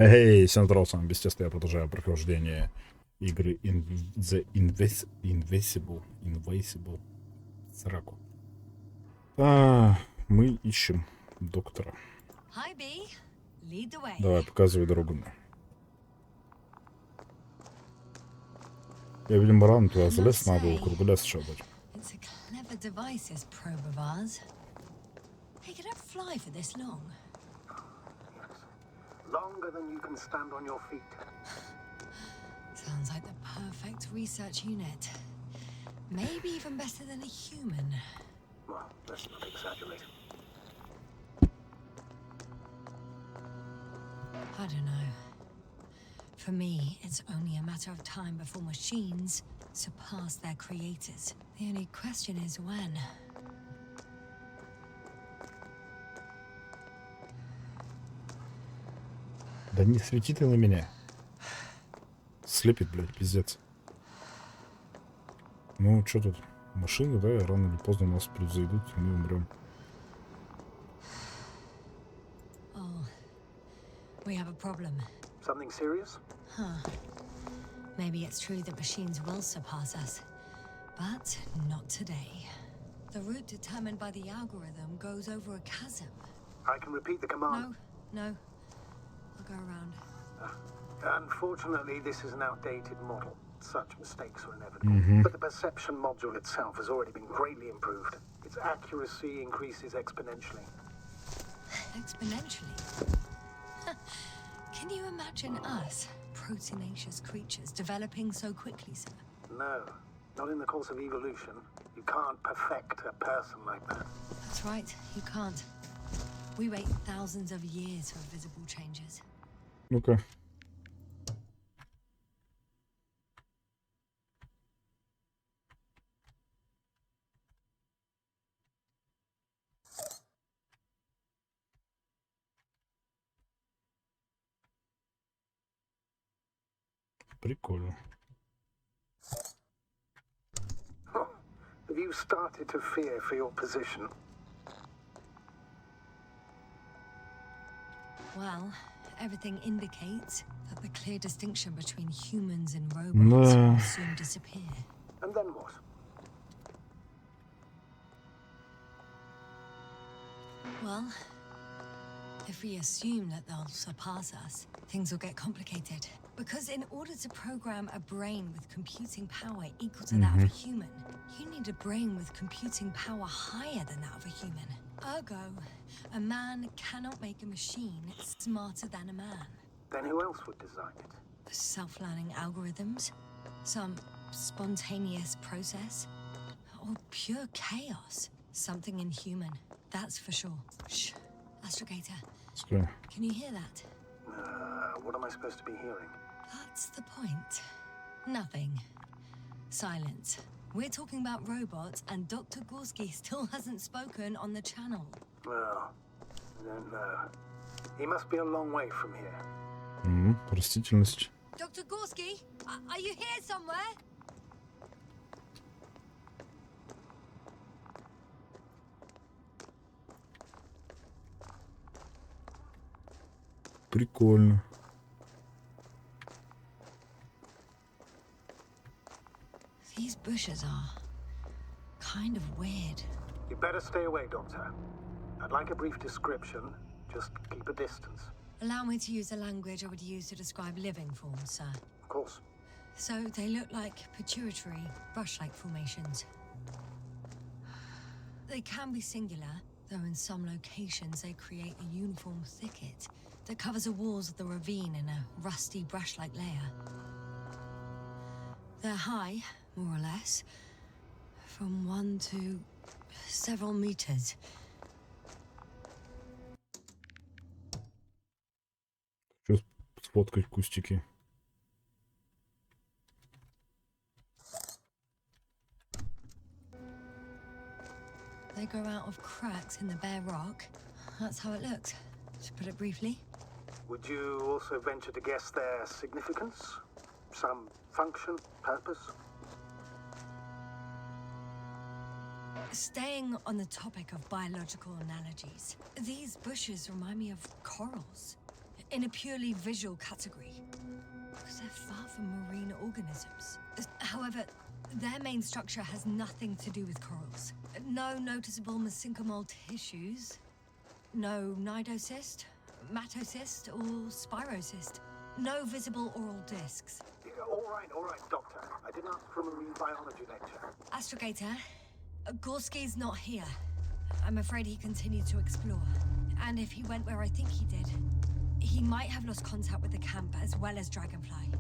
Эй, всем здорово, с вами естественно, я продолжаю прохождение игры Invincible. Сраку. Мы ищем доктора. Давай, показывай дорогу мне. Я, видимо, рано туда залез, надо вокруг леса шагать. Longer than you can stand on your feet. Sounds like the perfect research unit. Maybe even better than a human. Well, let's not exaggerate. I don't know. For me, it's only a matter of time before machines surpass their creators. The only question is when. Да не свети ты на меня. Слепит, блядь, пиздец. Ну, что тут? Машины, да, рано или поздно нас превзойдут, и мы умрем. Oh, we have a problem. Something serious? Huh. Maybe it's true that machines will surpass us, but not today. The route determined by the algorithm goes over a chasm. I can repeat the command. No. I'll go around. Unfortunately, this is an outdated model. Such mistakes are inevitable. But the perception module itself has already been greatly improved. Its accuracy increases exponentially. Exponentially? Can you imagine us, proteinaceous creatures, developing so quickly, sir? No, not in the course of evolution. You can't perfect a person like that. That's right, you can't. We wait thousands of years for visible changes. Ну-ка. Прикольно. Oh, have you started to fear for your position? Well, everything indicates that the clear distinction between humans and robots will soon disappear. And then what? Well, if we assume that they'll surpass us, things will get complicated. Because in order to program a brain with computing power equal to that of a human, you need a brain with computing power higher than that of a human. Ergo, a man cannot make a machine smarter than a man. Then who else would design it? Self-learning algorithms? Some spontaneous process? Or pure chaos? Something inhuman, that's for sure. Shh. Astrogator, can you hear that? What am I supposed to be hearing? That's the point. Nothing. Silence. We're talking about robots, and Dr. Gorski still hasn't spoken on the channel. Well, I don't know. He must be a long way from here. Растительность. Dr. Gorski, are you here somewhere? Прикольно. These bushes are kind of weird. You better stay away, Doctor. I'd like a brief description. Just keep a distance. Allow me to use the language I would use to describe living forms, sir. Of course. So they look like pituitary, brush-like formations. They can be singular, though in some locations they create a uniform thicket that covers the walls of the ravine in a rusty brush-like layer. They're high, more or less, from 1 to several meters. Сейчас сфоткать кустики. They grow out of cracks in the bare rock. That's how it looks, to put it briefly. Would you also venture to guess their significance? Some function, purpose? Staying on the topic of biological analogies, these bushes remind me of corals. in a purely visual category. Because they're far from marine organisms. However, their main structure has nothing to do with corals. No noticeable mesenchymal tissues. No nidocyst, matocyst, or spirocyst. No visible oral discs. All right, Doctor. I didn't ask for a marine biology lecture. Astrogator, Gorski's not here. I'm afraid he continued to explore. And if he went where I think he did, he might have lost contact with the camp as well as Dragonfly.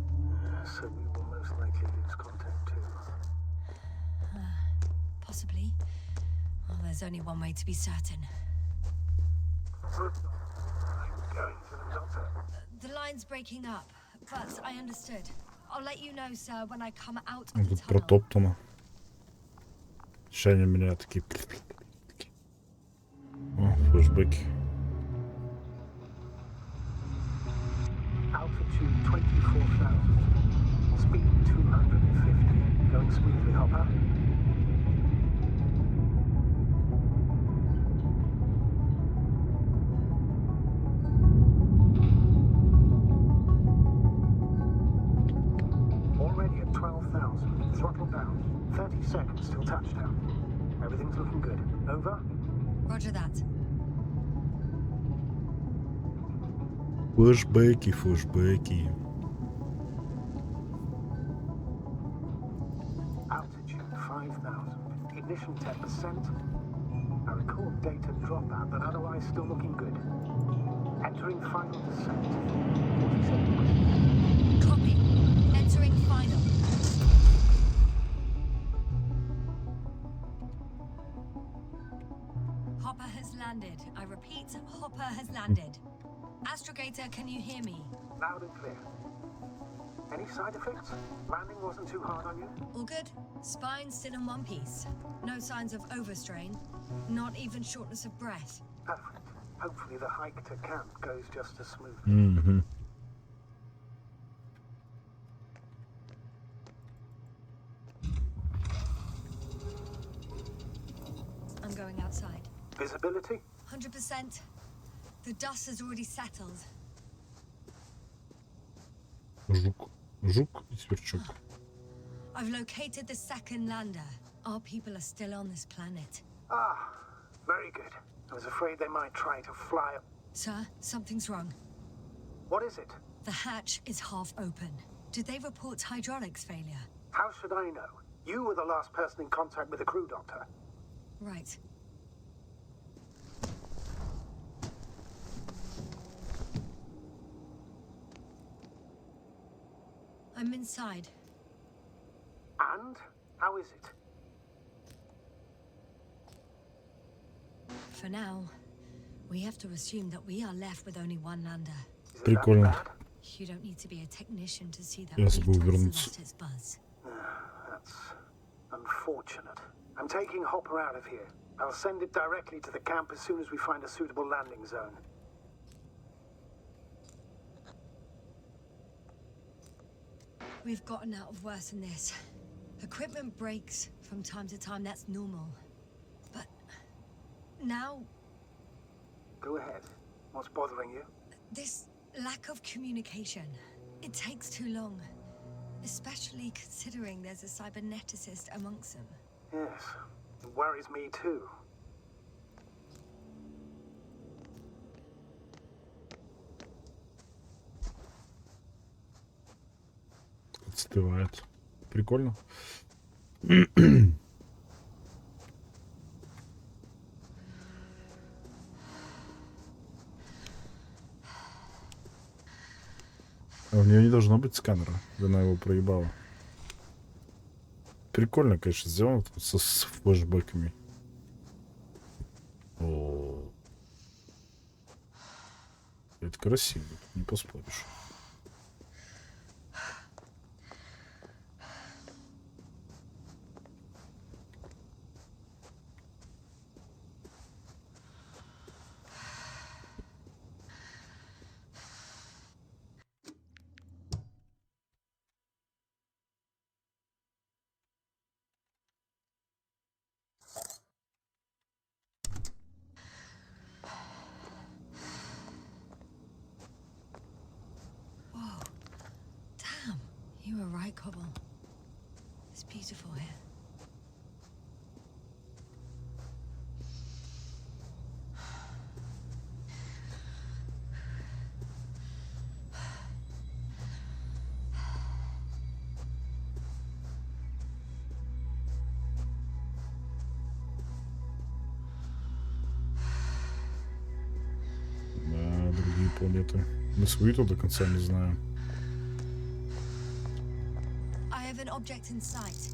So we will most likely lose contact too. Possibly. Well, there's only one way to be certain. I'm going to the doctor. The line's breaking up, but I understood. I'll let you know, sir, when I come out of the Тут tunnel. протоптано. Шайни меня такие. О, флешбеки. Altitude 24,000. Speed 250. Going smoothly, Hopper. Already at 12,000. Throttle down. 30 seconds till touchdown. Everything's looking good. Over? Roger that. Флешбеки, флешбеки. Altitude 5,000. Ignition 10%. I record data dropout, but otherwise still looking good. Entering final descent. 40 seconds. Copy. Entering final. Hopper has landed. I repeat, Hopper has landed. Astrogator, can you hear me? Loud and clear. Any side effects? Landing wasn't too hard on you? All good? Spine still in one piece. No signs of overstrain. Not even shortness of breath. Perfect. Hopefully the hike to camp goes just as smoothly. Mm-hmm. I'm going outside. Visibility? 100%. The dust has already settled. Жук. Жук и сверчок. I've located the second lander. Our people are still on this planet. Ah, very good. I was afraid they might try to fly. Sir, something's wrong. What is it? The hatch is half open. Did they report hydraulics failure? How should I know? You were the last person in contact with the crew, Doctor. Right. I'm inside. And? How is it? For now, we have to assume that we are left with only one lander. Is it that Прикольно. bad? You don't need to be a technician to see that Я забыл Beetle's вернуться. lost its buzz. That's unfortunate. I'm taking Hopper out of here. I'll send it directly to the camp as soon as we find a suitable landing zone. We've gotten out of worse than this. Equipment breaks from time to time, that's normal. But now, Go ahead. What's bothering you? this lack of communication, it takes too long. Especially considering there's a cyberneticist amongst them. Yes, it worries me too. Отстывает. Прикольно. А у нее не должно быть сканера. Она его проебала. Прикольно, конечно, сделано с флешбеками. О, это красиво, не поспоришь. white cobble. It's beautiful here. Да, другие планеты. Мы свою-то до конца не знаем. I have an object in sight.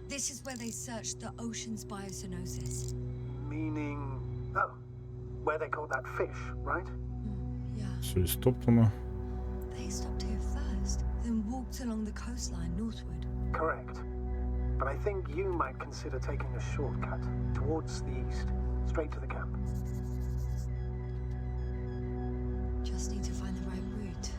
This is where they searched the ocean's biocenosis. Meaning... Oh, where they caught that fish, right? Yeah. Все истоптано. They stopped here first, then walked along the coastline northward. Correct. But I think you might consider taking a shortcut towards the east, straight to the camp. Just need to find the right route.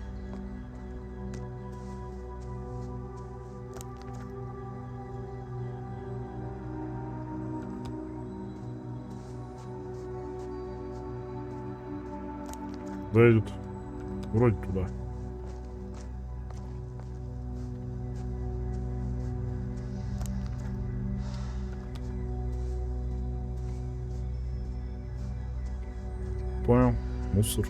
Да, идут. Вроде туда. Понял. Мусор.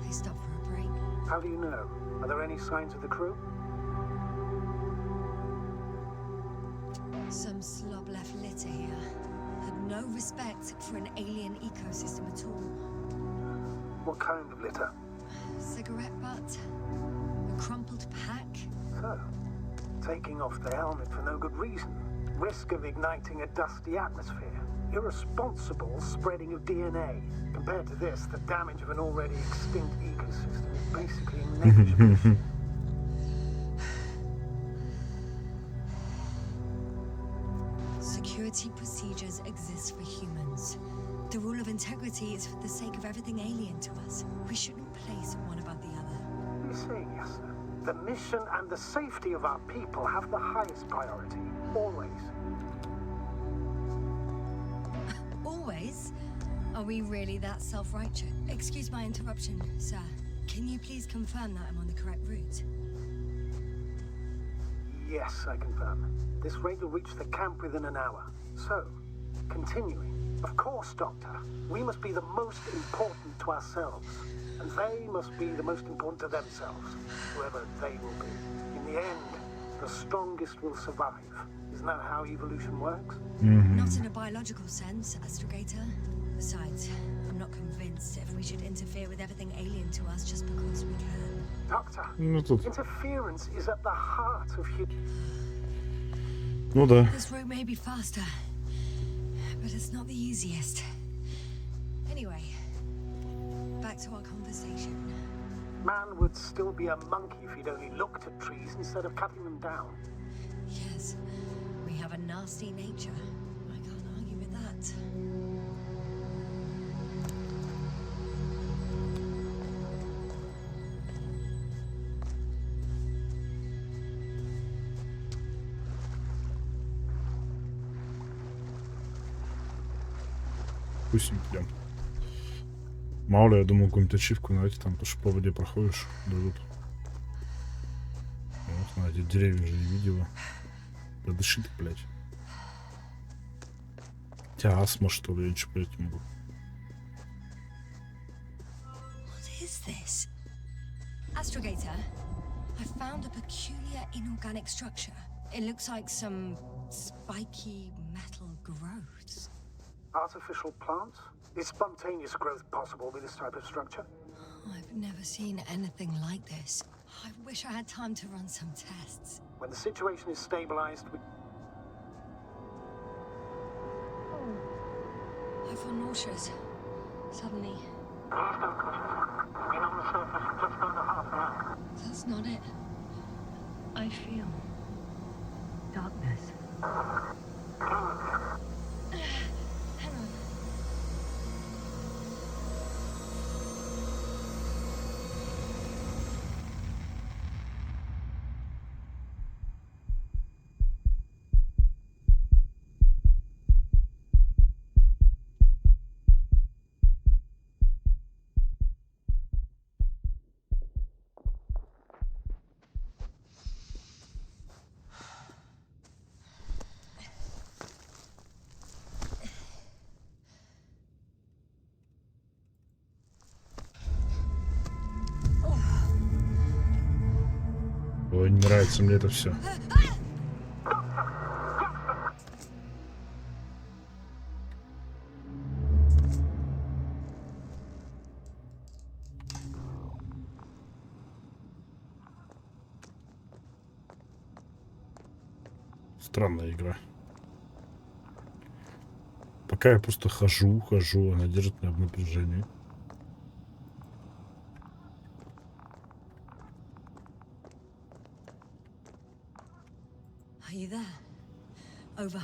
They stopped for a break. How do you know? Are there any signs of the crew? Some slob left litter here. Had no respect for an alien ecosystem at all. What kind of litter? Cigarette butt, a crumpled pack. So, taking off the helmet for no good reason. Risk of igniting a dusty atmosphere. Irresponsible spreading of DNA. Compared to this, the damage of an already extinct ecosystem is basically negligible. Security procedures exist for humans. The rule of integrity is for the sake of everything alien to us. We shouldn't place one above the other. You see, yes, sir. The mission and the safety of our people have the highest priority. Always. Always? Are we really that self-righteous? Excuse my interruption, sir. Can you please confirm that I'm on the correct route? Yes, I confirm. This raid will reach the camp within an hour. So, continuing. Of course, Doctor. We must be the most important to ourselves. And they must be the most important to themselves. Whoever they will be. In the end, the strongest will survive. Isn't that how evolution works? Not in a biological sense, Astrogator. Besides, I'm not convinced if we should interfere with everything alien to us just because we can. Doctor, Ну тут. interference is at the heart of Ну да. This route may be faster, but it's not the easiest. Anyway, back to our conversation. Man would still be a monkey if he'd only looked at trees instead of cutting them down. Yes, we have a nasty nature. I can't argue with that. Пусть идем. Мало ли, я думал, какую-нибудь ачивку, знаете, там, потому что по воде проходишь, дадут. Вот, на эти деревья же не видела. Да дыши ты, блядь. У тебя астма, что ли, я ничего понять не могу. What is this? Astrogator, I found a peculiar inorganic structure. It looks like some spiky metal growths. Artificial plants? Is spontaneous growth possible with this type of structure? I've never seen anything like this. I wish I had time to run some tests. When the situation is stabilized, we... I feel nauseous. Suddenly. Been on the surface just under half an hour. That's not it. I feel darkness. Hang on. Ой, не нравится мне это все. Странная игра. Пока я просто хожу, она держит меня в напряжении. Are you there? Over.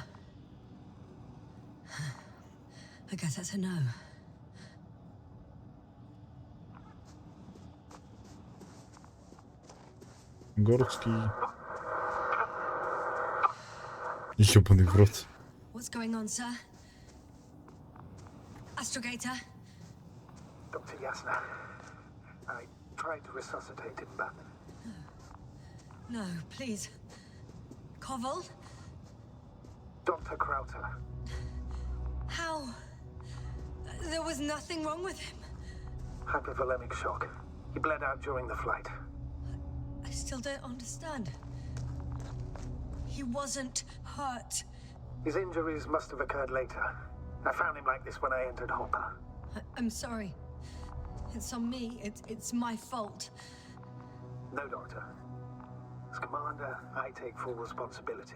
I guess that's a no. Горский. Ёбаный в рот. What's going on, sir? Astrogator? Dr. Yasna, I tried to resuscitate him, but No, please. Koval? Dr. Krauter, How? There was nothing wrong with him. hypovolemic shock. He bled out during the flight. I still don't understand. He wasn't hurt. His injuries must have occurred later. I found him like this when I entered Hopper. I'm sorry. It's on me. It's my fault. No, Doctor. As commander, I take full responsibility.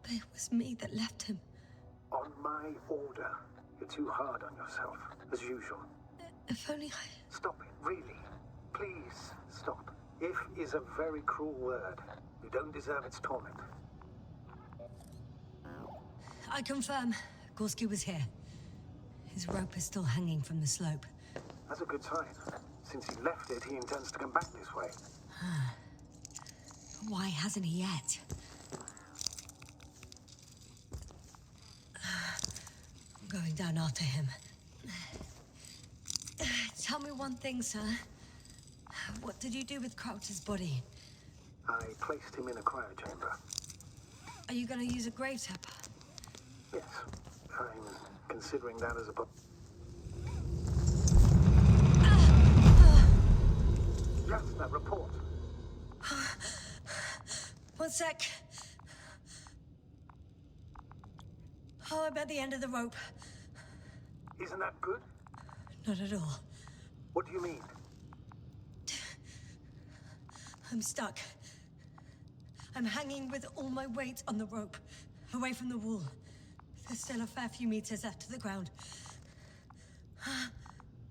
But it was me that left him. On my order. You're too hard on yourself, as usual. If only I... Stop it, really. Please, stop. If is a very cruel word. You don't deserve its torment. I confirm. Gorski was here. His rope is still hanging from the slope. That's a good sign. Since he left it, he intends to come back this way. Why hasn't he yet? I'm going down after him. Tell me one thing, sir. What did you do with Crouch's body? I placed him in a cryochamber. Are you going to use a grave tapper? Yes, I'm considering that as a... Yasna, report. One sec. Oh, I'm at the end of the rope. Isn't that good? Not at all. What do you mean? I'm stuck. I'm hanging with all my weight on the rope, away from the wall. There's still a fair few meters left to the ground.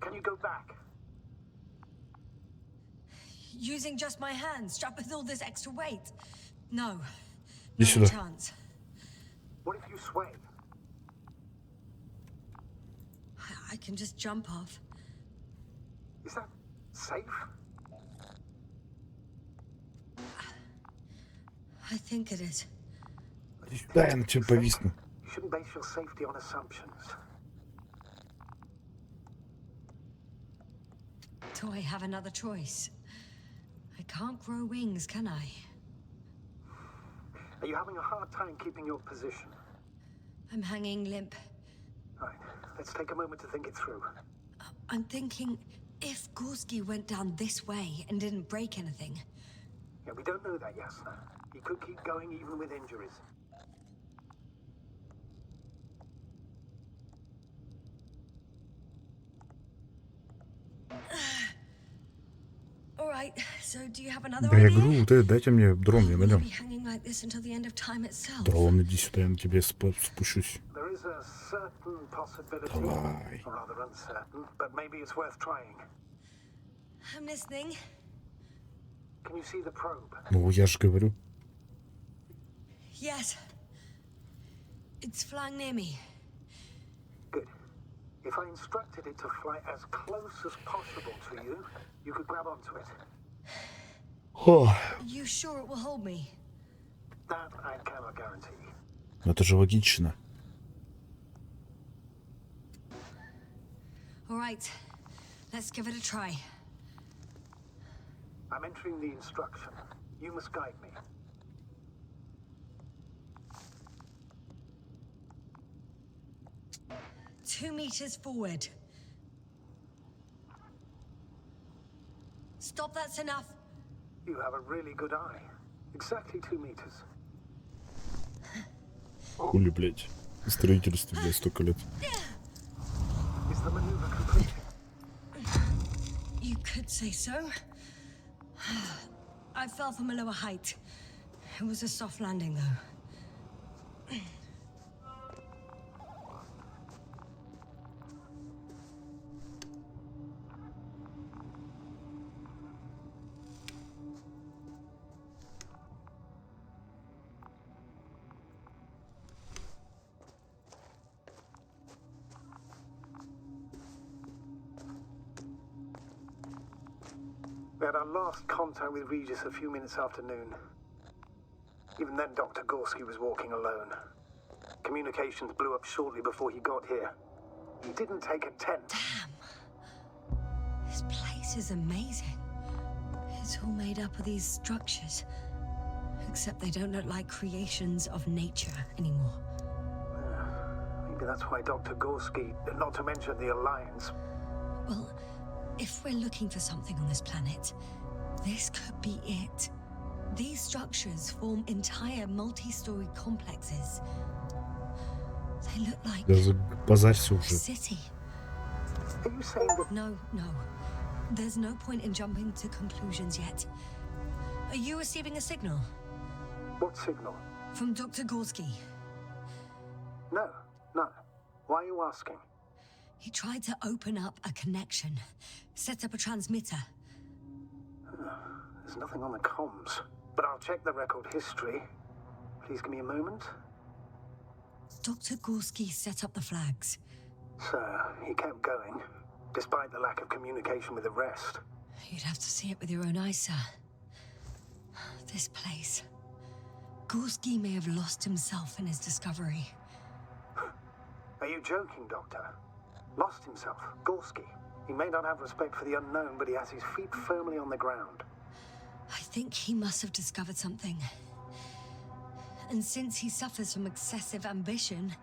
Can you go back? Using just my hands, strapped with all this extra weight? No. Иди No сюда. chance. What if you sway? I can just jump off. Is that safe? I think it is. Иди сюда, я на тебя повисну. You shouldn't base your safety on assumptions. Do I have another choice? I can't grow wings, can I? Are you having a hard time keeping your position? I'm hanging limp. Right, let's take a moment to think it through. I'm thinking, if Gorski went down this way and didn't break anything, Yeah, we don't know that, Yasna. He could keep going even with injuries. all right. So, do you have another Да я idea? говорю, дайте мне дрон, я на Will I нем. be hanging like this until the end of time itself? Дрон, иди сюда, я на тебе спущусь. There is a certain possibility, Давай. or rather uncertain, but maybe it's worth trying. I'm listening. Can you see the probe? Ну, я же говорю. Yes. It's flying near me. Good. If I instructed it to fly as close as possible to you, you could grab onto it. О, You sure it will hold me? That I cannot guarantee. ну это же логично. All right. Let's give it a try. I'm entering the instruction. You must guide me. Two meters forward. Stop, that's enough. You have a really good eye. Exactly 2 meters. Хули, блядь. Строительство, блядь, столько лет. Is the maneuver complete? You could say so. I fell from a lower height. It was a soft landing, though. We had our last contact with Regis a few minutes after noon. Even then, Dr. Gorski was walking alone. Communications blew up shortly before he got here. He didn't take a tent. Damn. This place is amazing. It's all made up of these structures. Except they don't look like creations of nature anymore. Maybe that's why Dr. Gorski, not to mention the Alliance. Well, if we're looking for something on this planet, this could be it. These structures form entire multi-story complexes. They look like Да базарься a уже. city. Are you saying that... No. There's no point in jumping to conclusions yet. Are you receiving a signal? What signal? From Dr. Gorski. No, none. Why are you asking? He tried to open up a connection, set up a transmitter. There's nothing on the comms, but I'll check the record history. Please give me a moment. Dr. Gorski set up the flags. So, he kept going, despite the lack of communication with the rest. You'd have to see it with your own eyes, sir. This place. Gorski may have lost himself in his discovery. Are you joking, Doctor? Lost himself, Gorski. He may not have respect for the unknown, but he has his feet firmly on the ground. I think he must have discovered something. And since he suffers from excessive ambition,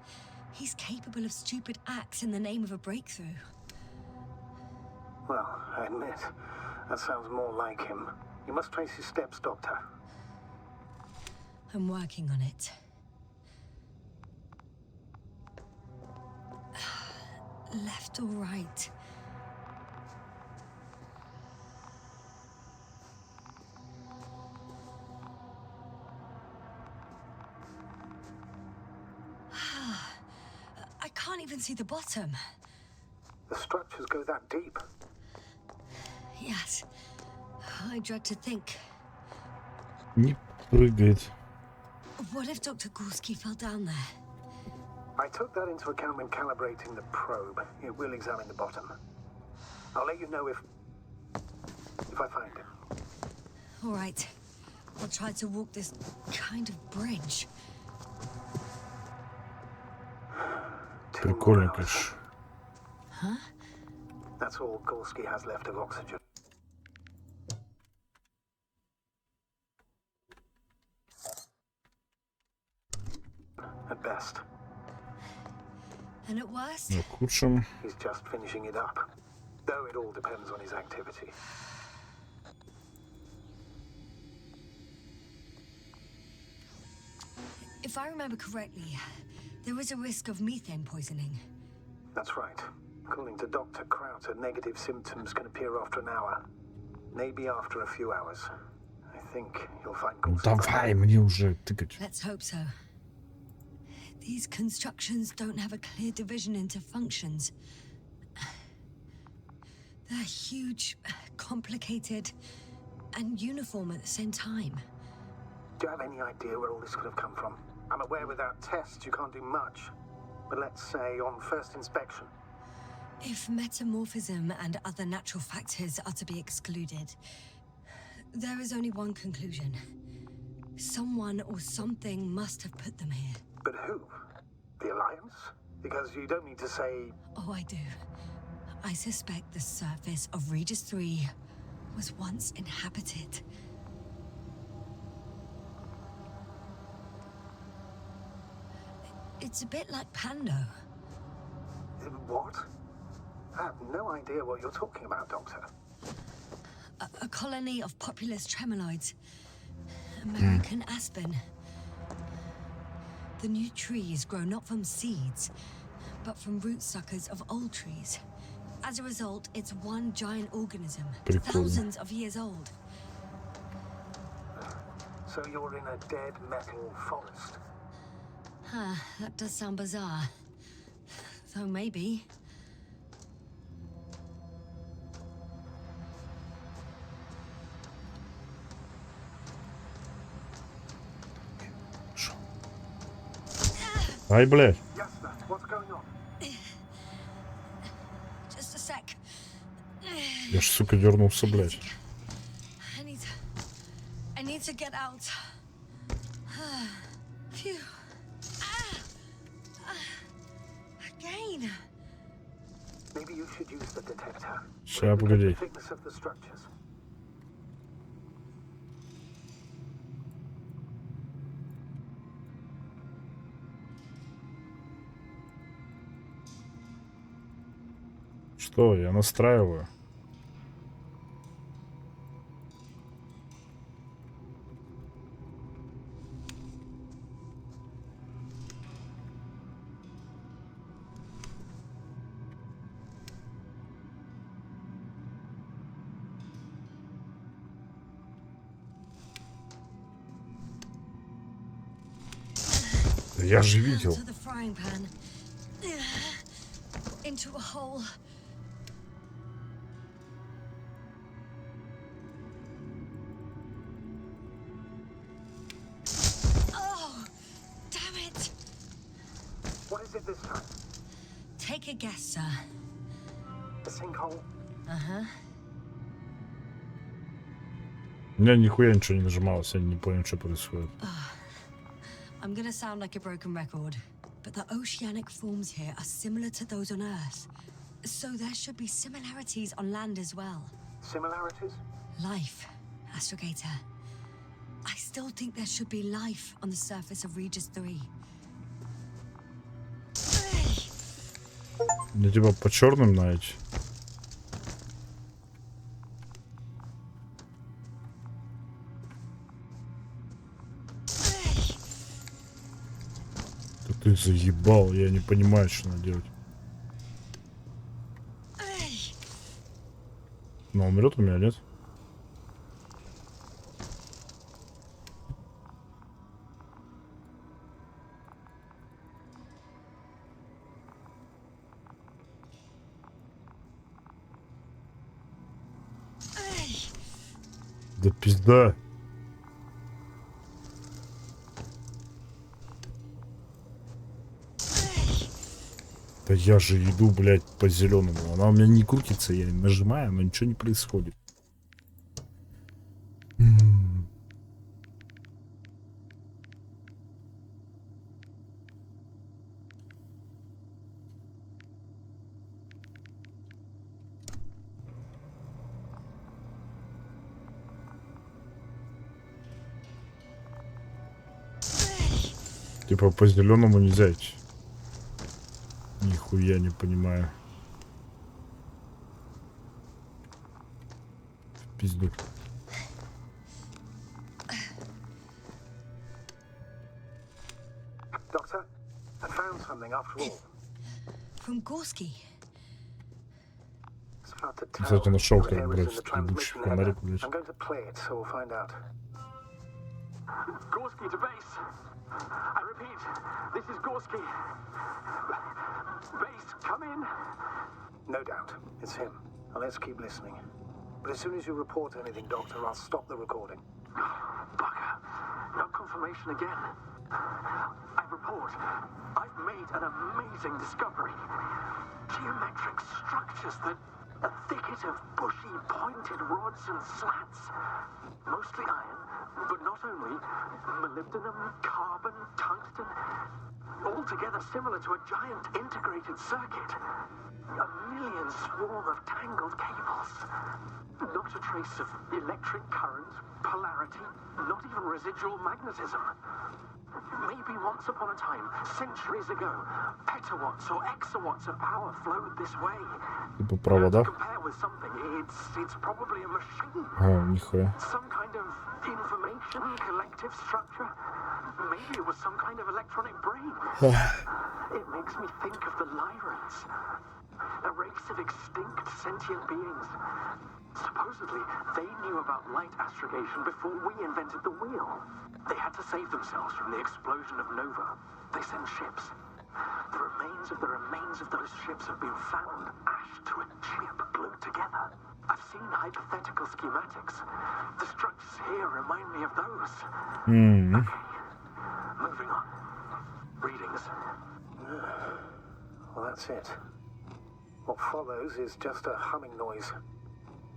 he's capable of stupid acts in the name of a breakthrough. Well, I admit, that sounds more like him. You must trace his steps, Doctor. I'm working on it. Left or right? I can't even see the bottom. The structures go that deep. Yes. I dread to think. Не прыгает. What if Dr. Gorski fell down there? I took that into account when calibrating the probe. It will examine the bottom. I'll let you know if I find him. All right. I'll try to walk this kind of bridge. Прикольно, конечно. Huh? That's all Gorski has left of oxygen. At best. And at worst? В худшем. He's just finishing it up. Though it all depends on his activity. If I remember correctly, there is a risk of methane poisoning. That's right. According to Dr. Krauter, negative symptoms can appear after an hour. Maybe after a few hours. I think you'll find Ну Gorski. давай, мне уже тыкать. Let's hope so. These constructions don't have a clear division into functions. They're huge, complicated, and uniform at the same time. Do you have any idea where all this could have come from? I'm aware without tests you can't do much. But let's say on first inspection. If metamorphism and other natural factors are to be excluded, there is only one conclusion. Someone or something must have put them here. But who? The Alliance? Because you don't need to say... Oh, I do. I suspect the surface of Regis 3 was once inhabited. It's a bit like Pando. What? I have no idea what you're talking about, Doctor. A colony of populous tremoloids. American aspen. The new trees grow not from seeds, but from root suckers of old trees. As a result, it's one giant organism, thousands of years old. So you're in a dead metal forest. Huh, that does sound bizarre. So maybe. Ай, блядь. Yes, sir. What's going on? Just a sec. Я ж, сука, дернулся, блядь. I need to get out. Phew. Again. Maybe you should use the detector. Сейчас, погоди. Thickness of the structures. Что, я настраиваю. Я же видел. To the frying pan. Into a hole. Oh, damn it! What is it this time? Take a guess, sir. A sinkhole? Uh-huh. У меня нихуя ничего не нажималось, я не понял, что происходит. I'm gonna sound like a broken record, but the oceanic forms here are similar to those on Earth. So there should be similarities on land as well. Similarities? Life, Astrogator. I still think there should be life on the surface of Regis 3. Мне типа по черным найти. Да ты заебал, я не понимаю, что надо делать. Но умрет у меня, нет? Да пизда. Да я же иду, блядь, по зеленому. Она у меня не крутится, я нажимаю, но ничего не происходит. Типа по зеленому нельзя идти. Нихуя не понимаю. В пизду. Doctor, I found something after all. From Gorski. It's about to tell. Кстати, нашел Your как errors in брать the ебучий transmission фонарик, header. блядь. I'm going to play it, so we'll find out. Gorski to base. I repeat, this is Gorski. Base, come in. No doubt, it's him. Now let's keep listening. But as soon as you report anything, Doctor, I'll stop the recording. Bugger. No confirmation again. I report. I've made an amazing discovery. Geometric structures that a thicket of bushy, pointed rods and slats. Mostly iron, but not only. Molybdenum, carbon, tungsten. Altogether similar to a giant integrated circuit. A million swarm of tangled cables. Not a trace of electric current, polarity, not even residual magnetism. Maybe once upon a time, centuries ago, petawatts or exawatts of power flowed this way. Типа To провода. compare with something, it's probably a machine. О, нихуя. Some kind of information collective structure. Maybe it was some kind of electronic brain. It makes me think of the Lyrans. A race of extinct sentient beings. Supposedly, they knew about light astrogation before we invented the wheel. They had to save themselves from the explosion of Nova. They sent ships. The remains of those ships have been found, ashed to a chip glued together. I've seen hypothetical schematics. The structures here remind me of those. М. Okay, moving on. Readings. Well, that's it. What follows is just a humming noise.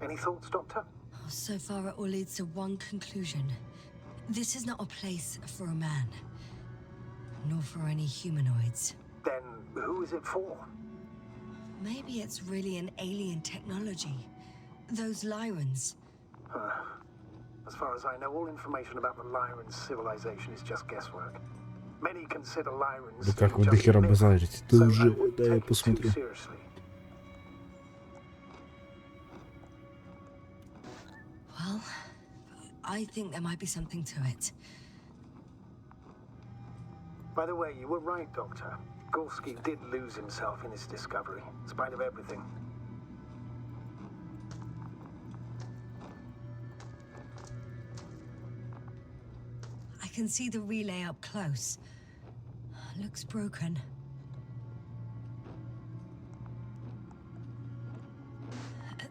Any thoughts, Doctor? So far, it all leads to one conclusion. This is not a place for a man, nor for any humanoids. Then who is it for? Maybe it's really an alien technology. Those Lyrans. As far as I know, all information about the Lyran civilization is just guesswork. Many consider Lyrans Да как to вы just до хера myth, базарите? Ты so I уже, wouldn't да, я take it too посмотрю. seriously. Well, I think there might be something to it. By the way, you were right, Doctor. Gorski did lose himself in his discovery, in spite of everything. I can see the relay up close. Looks broken.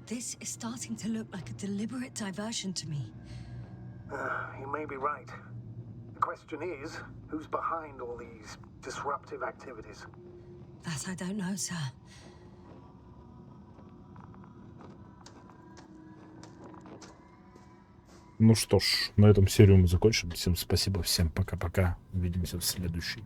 This is starting to look like a deliberate diversion to me. You may be right. The question is, who's behind all these disruptive activities? That I don't know, sir. Ну что ж, на этом серию мы закончим. Всем спасибо, всем пока-пока. Увидимся в следующей.